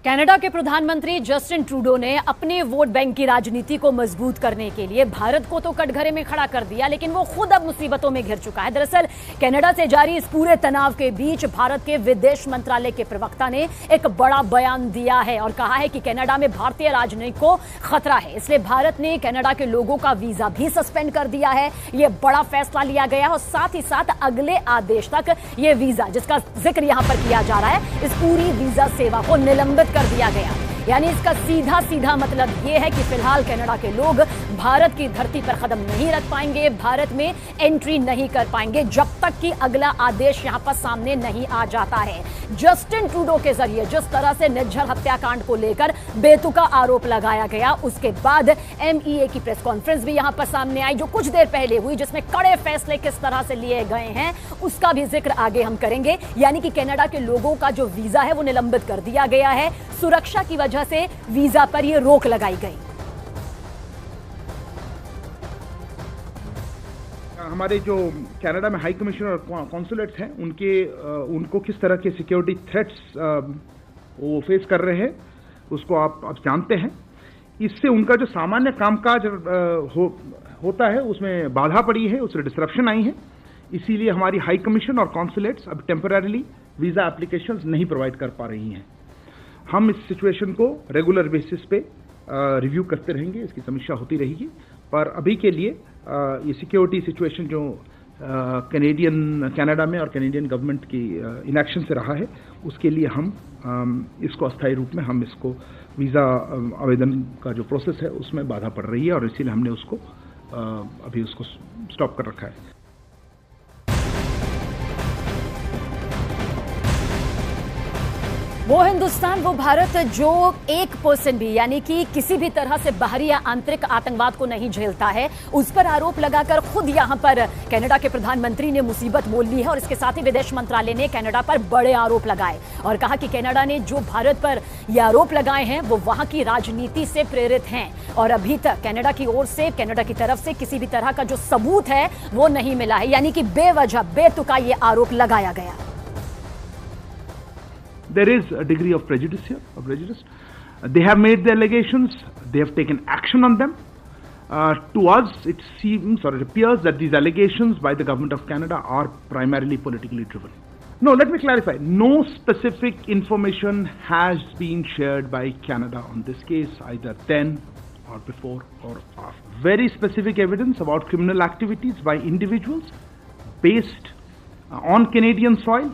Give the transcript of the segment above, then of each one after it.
Canada के प्रधानमंत्री Justin Trudeau ने अपने वोट बैंक की राजनीति को मजबूत करने के लिए भारत को तो कटघरे में खड़ा कर दिया, लेकिन वो खुद अब मुसीबतों में घिर चुका है। दरअसल कनाडा से जारी इस पूरे तनाव के बीच भारत के विदेश मंत्रालय के प्रवक्ता ने एक बड़ा बयान दिया है और कहा है कि कनाडा में भारतीय राजनीति को खतरा है, इसलिए भारत ने कनाडा के लोगों का वीजा भी सस्पेंड कर दिया है। यह बड़ा फैसला लिया गया और साथ ही साथ अगले आदेश तक यह वीजा, जिसका जिक्र यहां पर किया जा रहा है, इस पूरी वीजा सेवा को निलंबित कर दिया गया। यानी इसका सीधा सीधा मतलब यह है कि फिलहाल कनाडा के लोग भारत की धरती पर कदम नहीं रख पाएंगे, भारत में एंट्री नहीं कर पाएंगे जब तक कि अगला आदेश यहां पर सामने नहीं आ जाता है। जस्टिन ट्रूडो के जरिए जिस तरह से निर्झर हत्याकांड को लेकर बेतुका आरोप लगाया गया, उसके बाद एमईए की प्रेस कॉन्फ्रेंस भी यहां पर सामने आई जो कुछ देर पहले हुई, जिसमें कड़े फैसले किस तरह से लिए गए हैं उसका भी जिक्र आगे हम करेंगे। यानी कि कनाडा के लोगों का जो वीजा है वो निलंबित कर दिया गया है, सुरक्षा की वजह से वीजा पर यह रोक लगाई गई। हमारे जो कनाडा में हाई कमिश्नर और कॉन्सुलेट्स हैं उनको किस तरह के सिक्योरिटी थ्रेट्स वो फेस कर रहे हैं उसको आप जानते हैं। इससे उनका जो सामान्य कामकाज होता है उसमें बाधा पड़ी है, उससे डिसरप्शन आई है। इसीलिए हमारी हाई कमीशन और कॉन्सुलेट्स अब टेम्पररीली वीजा एप्लीकेशंस नहीं प्रोवाइड कर पा रही हैं। हम इस सिचुएशन को रेगुलर बेसिस पे रिव्यू करते रहेंगे, इसकी समीक्षा होती रहेगी, पर अभी के लिए ये सिक्योरिटी सिचुएशन जो कनाडा में और कैनेडियन गवर्नमेंट की इनएक्शन से रहा है, उसके लिए हम इसको अस्थायी रूप में हम इसको वीज़ा आवेदन का जो प्रोसेस है उसमें बाधा पड़ रही है और इसीलिए हमने उसको अभी उसको स्टॉप कर रखा है। वो हिंदुस्तान, वो भारत जो 1% भी यानी कि किसी भी तरह से बाहरी या आंतरिक आतंकवाद को नहीं झेलता है, उस पर आरोप लगाकर खुद यहां पर कनाडा के प्रधानमंत्री ने मुसीबत मोल ली है और इसके साथ ही विदेश मंत्रालय ने कनाडा पर बड़े आरोप लगाए और कहा कि कनाडा ने जो भारत पर ये आरोप लगाए हैं वो वहां की राजनीति से प्रेरित हैं और अभी तक कनाडा की ओर से, कनाडा की तरफ से किसी भी तरह का जो सबूत है वो नहीं मिला है, यानी कि बेवजह बेतुका ये आरोप लगाया गया। There is a degree of prejudice here, of prejudice. They have made the allegations, they have taken action on them. To us, it seems or it appears that these allegations by the government of Canada are primarily politically driven. No, let me clarify. No specific information has been shared by Canada on this case, either then or before or after. Very specific evidence about criminal activities by individuals based on Canadian soil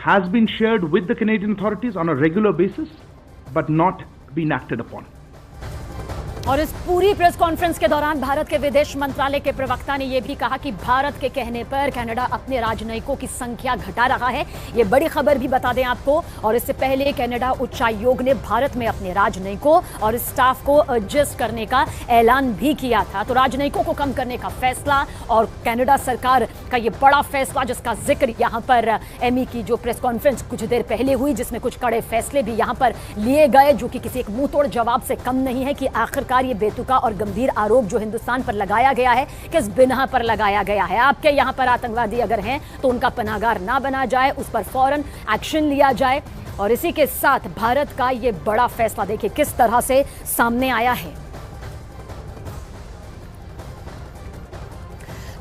has been shared with the Canadian authorities on a regular basis, but not been acted upon. और इस पूरी press conference के दौरान भारत के विदेश मंत्रालय के प्रवक्ता ने यह भी कहा कि भारत के कहने पर कनाडा अपने राजनयिकों की संख्या घटा रहा है। ये बड़ी खबर भी बता दें आपको। और इससे पहले कनाडा उच्चायोग ने भारत में अपने राजनयिकों और स्टाफ को एडजस्ट करने का ऐलान भी किया था। तो राजनयिकों को कम करने का फैसला और कनाडा सरकार का ये बड़ा फैसला, जिसका जिक्र यहाँ पर एमई की जो प्रेस कॉन्फ्रेंस कुछ देर पहले हुई, जिसमें कुछ कड़े फैसले भी यहाँ पर लिए गए, जो कि किसी एक मुंह तोड़ जवाब से कम नहीं है कि आखिर ये बेतुका और गंभीर आरोप जो हिंदुस्तान पर लगाया गया है किस बिना पर लगाया गया है। आपके यहां पर आतंकवादी अगर हैं तो उनका पनाहगार ना बना जाए, उस पर फौरन एक्शन लिया जाए। और इसी के साथ भारत का ये बड़ा फैसला देखिए किस तरह से सामने आया है।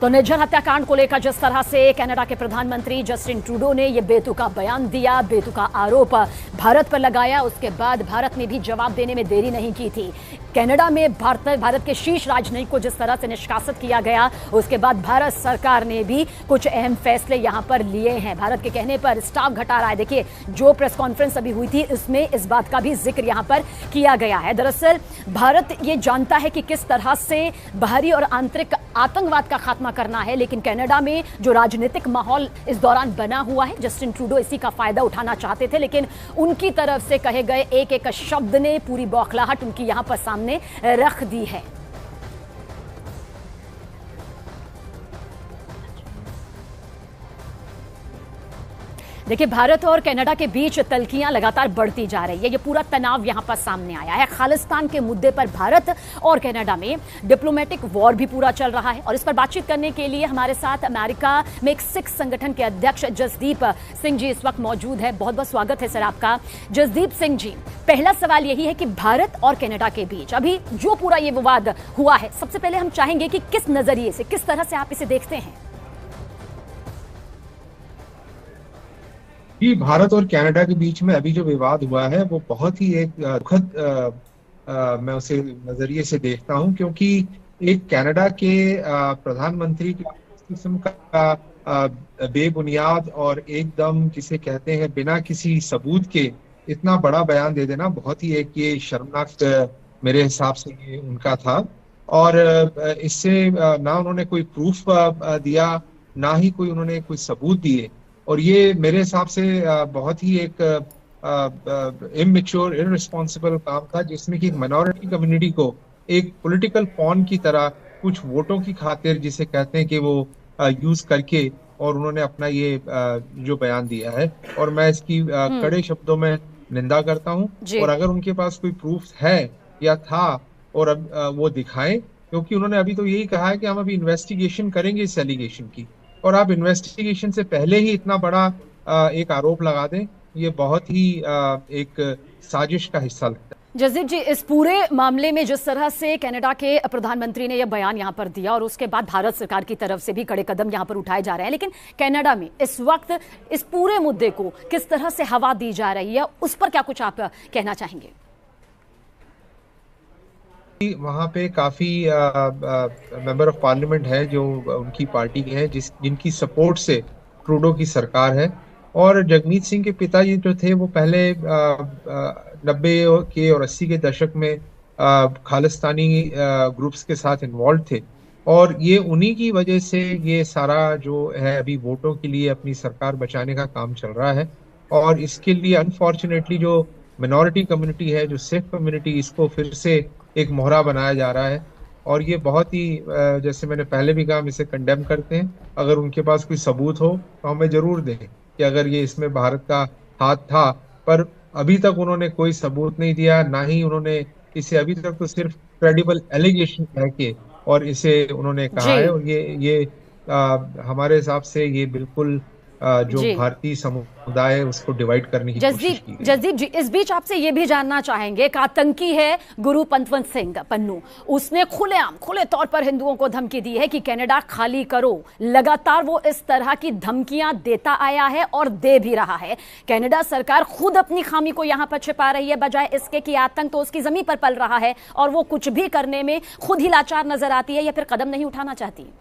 तो निर्झर हत्याकांड को लेकर जिस तरह से कनाडा के प्रधानमंत्री जस्टिन ट्रूडो ने यह बेतुका बयान दिया, बेतुका आरोप भारत पर लगाया, उसके बाद भारत ने भी जवाब देने में देरी नहीं की थी। कनाडा में भारत के शीर्ष राजनयिक को जिस तरह से निष्कासित किया गया, उसके बाद भारत सरकार ने भी कुछ अहम फैसले यहां पर लिए हैं। भारत के कहने पर स्टाफ घटा रहा है। देखिए जो प्रेस कॉन्फ्रेंस अभी हुई थी इसमें इस बात का भी जिक्र यहां पर किया गया है। दरअसल भारत ये जानता है कि किस तरह से बाहरी और आंतरिक आतंकवाद का खात्मा करना है, लेकिन कनाडा में जो राजनीतिक माहौल इस दौरान बना हुआ है, जस्टिन ट्रूडो इसी का फायदा उठाना चाहते थे, लेकिन उनकी तरफ से कहे गए एक एक शब्द ने पूरी बौखलाहट उनकी यहां पर सामने रख दी है। देखिए, भारत और कनाडा के बीच तल्खियां लगातार बढ़ती जा रही है। ये पूरा तनाव यहां पर सामने आया है। खालिस्तान के मुद्दे पर भारत और कनाडा में डिप्लोमेटिक वॉर भी पूरा चल रहा है। और इस पर बातचीत करने के लिए हमारे साथ अमेरिका में एक सिख संगठन के अध्यक्ष जसदीप सिंह जी इस वक्त मौजूद है। बहुत बहुत स्वागत है सर आपका। जसदीप सिंह जी, पहला सवाल यही है कि भारत और कनाडा के बीच अभी जो पूरा ये विवाद हुआ है, सबसे पहले हम चाहेंगे कि किस नजरिए से, किस तरह से आप इसे देखते हैं? जी, भारत और कनाडा के बीच में अभी जो विवाद हुआ है वो बहुत ही एक दुखद मैं उसे नजरिए से देखता हूं, क्योंकि एक कनाडा के प्रधानमंत्री की किस्म का बेबुनियाद और एकदम जिसे कहते हैं बिना किसी सबूत के इतना बड़ा बयान दे देना बहुत ही एक ये शर्मनाक मेरे हिसाब से ये उनका था। और इससे ना उन्होंने कोई प्रूफ दिया, ना ही कोई उन्होंने कोई सबूत दिए। और ये मेरे हिसाब से बहुत ही एक इमैच्योर इररिस्पॉन्सिबल काम था, जिसमें कि माइनॉरिटी कम्युनिटी को एक पॉलिटिकल पॉन की तरह कुछ वोटों की खातिर जिसे कहते हैं कि वो यूज करके और उन्होंने अपना ये जो बयान दिया है, और मैं इसकी कड़े शब्दों में निंदा करता हूं। और अगर उनके पास कोई प्रूफ है या था और अब वो दिखाएं, क्योंकि उन्होंने अभी तो यही कहा है कि हम अभी इन्वेस्टिगेशन करेंगे इस एलिगेशन की, और आप इन्वेस्टिगेशन से पहले ही इतना बड़ा एक आरोप लगा दें, ये बहुत ही एक साजिश का हिस्सा लगता है। जसदीप जी, इस पूरे मामले में जिस तरह से कनाडा के प्रधानमंत्री ने यह बयान यहां पर दिया और उसके बाद भारत सरकार की तरफ से भी कड़े कदम यहां पर उठाए जा रहे हैं, लेकिन कनाडा में इस वक्त इस पूरे मुद्दे को किस तरह से हवा दी जा रही है, उस पर क्या कुछ आप कहना चाहेंगे? वहां पे काफी मेंबर ऑफ पार्लियामेंट है जो उनकी पार्टी के हैं, जिनकी सपोर्ट से ट्रूडो की सरकार है। और जगमीत सिंह के पिताजी जो थे वो पहले 90 के और 80 के दशक में खालिस्तानी ग्रुप्स के साथ इन्वॉल्व थे, और ये उन्हीं की वजह से ये सारा जो है अभी वोटों के लिए अपनी सरकार बचाने का काम चल रहा है। और इसके लिए अनफॉर्चुनेटली जो मिनॉरिटी कम्युनिटी है, जो सिख कम्युनिटी, इसको फिर से एक मोहरा बनाया जा रहा है। और ये बहुत ही जैसे मैंने पहले भी कहा, हम इसे कंडेम करते हैं। अगर उनके पास कोई सबूत हो तो हमें जरूर दें कि अगर ये इसमें भारत का हाथ था, पर अभी तक उन्होंने कोई सबूत नहीं दिया, ना ही उन्होंने इसे अभी तक तो सिर्फ क्रेडिबल एलिगेशन कह के और इसे उन्होंने कहा है। और ये हमारे हिसाब से ये बिल्कुल जो भारतीय समुदाय है उसको डिवाइड करने की कोशिश की गई। जसदीप जी, इस बीच आपसे ये भी जानना चाहेंगे, एक आतंकी है गुरु पंतवंत सिंह पन्नू, उसने खुले तौर पर हिंदुओं को धमकी दी है कि कनाडा खाली करो। लगातार वो इस तरह की धमकियां देता आया है और दे भी रहा है। कनाडा सरकार खुद अपनी खामी को यहां पर छिपा रही है, बजाय इसके कि आतंक तो उसकी जमीन पर पल रहा है और वो कुछ भी करने में खुद ही लाचार नजर आती है या फिर कदम नहीं उठाना चाहती।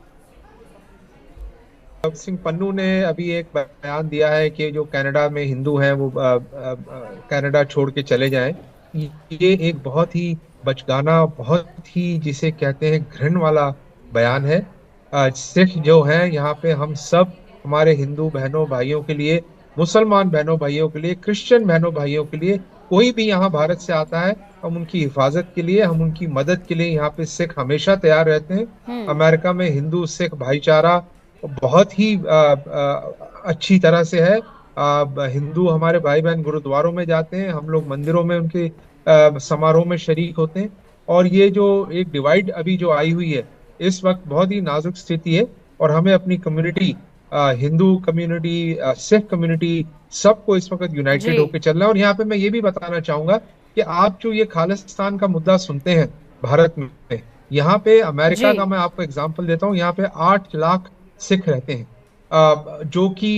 सिंह पन्नू ने अभी एक बयान दिया है कि जो कनाडा में हिंदू हैं वो कनाडा छोड़ के चले जाएं। ये एक बहुत ही बचगाना, बहुत ही जिसे कहते हैं घृण वाला बयान है। सिख जो है यहाँ पे, हम सब हमारे हिंदू बहनों भाइयों के लिए, मुसलमान बहनों भाइयों के लिए, क्रिश्चियन बहनों भाइयों के लिए, कोई भी यहाँ भारत से आता है, हम उनकी हिफाजत के लिए, हम उनकी मदद के लिए यहाँ पे सिख हमेशा तैयार रहते हैं। अमेरिका में हिंदू सिख भाईचारा बहुत ही अच्छी तरह से है। हिंदू हमारे भाई बहन गुरुद्वारों में जाते हैं, हम लोग मंदिरों में उनके समारोह में शरीक होते हैं। और ये जो एक डिवाइड अभी जो आई हुई है, इस वक्त बहुत ही नाजुक स्थिति है, और हमें अपनी community, Hindu community, Sikh community, सबको इस वक्त यूनाइटेड होकर चलना है। और यहाँ पे मैं ये भी बताना चाहूंगा कि आप जो ये खालिस्तान का मुद्दा सुनते हैं भारत में, यहाँ पे अमेरिका का मैं आपको एग्जाम्पल देता हूँ, यहाँ पे 8 लाख सिख रहते हैं जो कि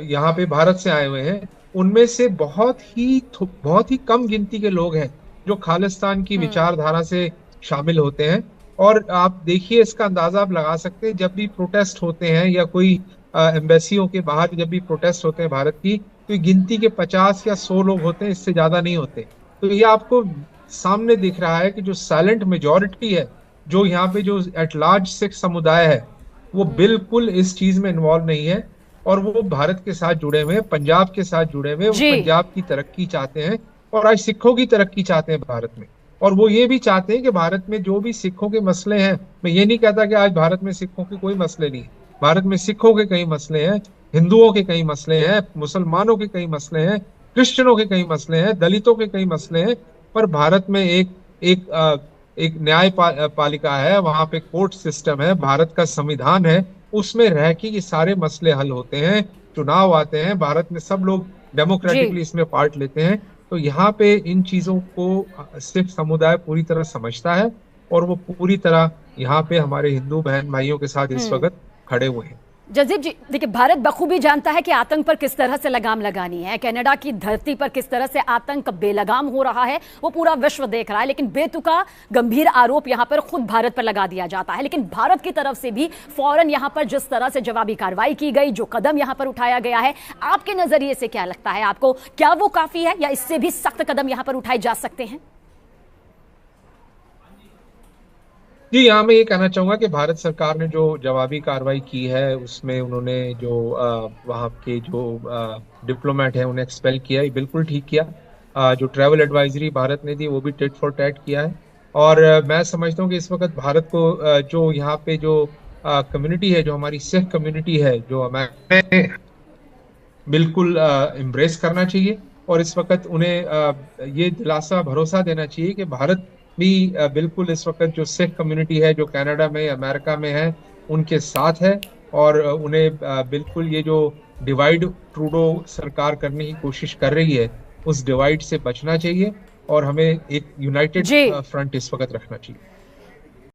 यहाँ पे भारत से आए हुए हैं। उनमें से बहुत ही कम गिनती के लोग हैं जो खालिस्तान की विचारधारा से शामिल होते हैं। और आप देखिए, इसका अंदाजा आप लगा सकते हैं, जब भी प्रोटेस्ट होते हैं या कोई एम्बेसियों के बाहर जब भी प्रोटेस्ट होते हैं भारत की, तो गिनती के 50 या 100 लोग होते हैं, इससे ज्यादा नहीं होते। तो ये आपको सामने दिख रहा है कि जो साइलेंट मेजॉरिटी है, जो यहाँ पे जो एट लार्ज सिख समुदाय है, वो बिल्कुल इस चीज में इन्वॉल्व नहीं है। और वो भारत के साथ जुड़े हुए हैं, पंजाब के साथ जुड़े हुए हैं, वो पंजाब की तरक्की चाहते हैं और आज सिखों की तरक्की चाहते हैं भारत में। और वो ये भी चाहते हैं कि भारत में जो भी सिखों के मसले हैं, मैं ये नहीं कहता कि आज भारत में सिखों के कोई मसले नहीं है, भारत में सिखों के कई मसले हैं, हिंदुओं के कई मसले हैं, मुसलमानों के कई मसले हैं, क्रिश्चियनों के कई मसले हैं, दलितों के कई मसले हैं, पर भारत में एक एक पालिका है, वहां पे कोर्ट सिस्टम है, भारत का संविधान है, उसमें रह के ये सारे मसले हल होते हैं। चुनाव आते हैं, भारत में सब लोग डेमोक्रेटिकली इसमें पार्ट लेते हैं। तो यहाँ पे इन चीजों को सिख समुदाय पूरी तरह समझता है और वो पूरी तरह यहाँ पे हमारे हिंदू बहन भाइयों के साथ इस वक्त खड़े हुए हैं। जसदीप जी, देखिए, भारत बखूबी जानता है कि आतंक पर किस तरह से लगाम लगानी है, कनाडा की धरती पर किस तरह से आतंक बेलगाम हो रहा है वो पूरा विश्व देख रहा है, लेकिन बेतुका गंभीर आरोप यहां पर खुद भारत पर लगा दिया जाता है। लेकिन भारत की तरफ से भी फौरन यहां पर जिस तरह से जवाबी कार्रवाई की गई, जो कदम यहां पर उठाया गया है, आपके नजरिए से क्या लगता है आपको, क्या वो काफी है या इससे भी सख्त कदम यहां पर उठाए जा सकते हैं? जी, यहाँ मैं ये कहना चाहूंगा कि भारत सरकार ने जो जवाबी कार्रवाई की है उसमें उन्होंने जो वहाँ के जो डिप्लोमेट हैं उन्हें एक्सपेल किया, ये बिल्कुल ठीक किया। जो ट्रैवल एडवाइजरी भारत ने दी वो भी टिट फॉर टैट किया है। और मैं समझता हूँ कि इस वक्त भारत को जो यहाँ पे जो कम्युनिटी है, जो हमारी सिख कम्युनिटी है, जो हमारे बिल्कुल एम्ब्रेस करना चाहिए। और इस वक्त उन्हें ये दिलासा भरोसा देना चाहिए कि भारत भी बिल्कुल इस वक्त जो सिख कम्युनिटी है, जो कनाडा में अमेरिका में है, उनके साथ है। और उन्हें बिल्कुल ये जो डिवाइड ट्रूडो सरकार करने की कोशिश कर रही है, उस डिवाइड से बचना चाहिए और हमें एक यूनाइटेड फ्रंट इस वक्त रखना चाहिए।